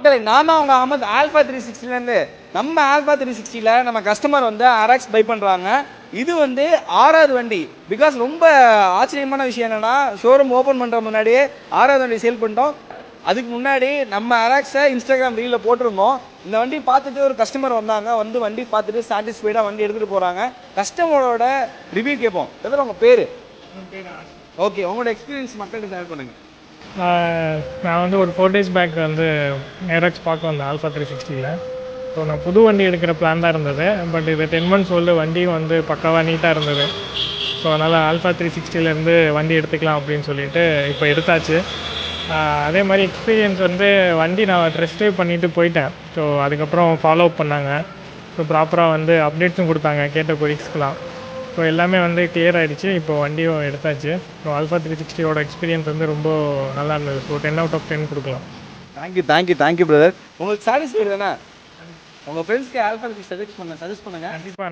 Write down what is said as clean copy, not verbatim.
மக்களை நான் தான் அவங்க அகமது ஆல்ஃபா 360லேருந்து நம்ம ஆல்ஃபா 360ல நம்ம கஸ்டமர் வந்து RX பை பண்ணுறாங்க. இது வந்து 6வது வண்டி. பிகாஸ் ரொம்ப ஆச்சரியமான விஷயம் என்னென்னா ஷோரூம் ஓப்பன் பண்ணுற முன்னாடியே 6வது வண்டி சேல் பண்ணிட்டோம். அதுக்கு முன்னாடி நம்ம RX-ஐ இன்ஸ்டாகிராம் ரீலில் போட்டிருந்தோம். இந்த வண்டி பார்த்துட்டு ஒரு கஸ்டமர் வந்தாங்க, வந்து வண்டி பார்த்துட்டு சாட்டிஸ்ஃபைடாக வண்டி எடுத்துகிட்டு போகிறாங்க. கஸ்டமரோட ரிவ்யூ கேட்போம். எதில் உங்கள் பேர்? ஓகே, உங்களோட எக்ஸ்பீரியன்ஸ் மக்கள்கிட்ட ஷேர் பண்ணுங்கள். நான் வந்து ஒரு 4 days பேக் வந்து நேராக்ஸ் பார்க்க வந்தேன் ஆல்ஃபா 360யில். ஸோ நான் புது வண்டி எடுக்கிற பிளான் தான் இருந்தது. பட் இது 10 months ஓல்டு வண்டியும் வந்து பக்காவாக நீட்டாக இருந்தது. ஸோ அதனால் ஆல்ஃபா 360லேருந்து வண்டி எடுத்துக்கலாம் அப்படின்னு சொல்லிட்டு இப்போ எடுத்தாச்சு. அதே மாதிரி எக்ஸ்பீரியன்ஸ் வந்து வண்டி நான் டெஸ்ட் ட்ரைவ் பண்ணிவிட்டு போயிட்டேன். ஸோ அதுக்கப்புறம் ஃபாலோ அப் பண்ணாங்க. ஸோ ப்ராப்பராக வந்து அப்டேட்ஸும் கொடுத்தாங்க கேட்ட கொரிக்ஸ்க்கெலாம். ஸோ எல்லாமே வந்து கிளியர் ஆகிடுச்சு. இப்போ வண்டியும் எடுத்தாச்சு. ஸோ ஆல்ஃபா 360யோட எக்ஸ்பீரியன்ஸ் வந்து ரொம்ப நல்லா இருந்தது. ஸோ 10 out of 10 கொடுக்கலாம். Thank you brother. உங்களுக்கு சாட்டிஸ்ஃபைடு தானே? உங்கள் ஃப்ரெண்ட்ஸ்க்கு ஆல்ஃபா சஜஸ்ட் பண்ணுங்கள். கண்டிப்பாக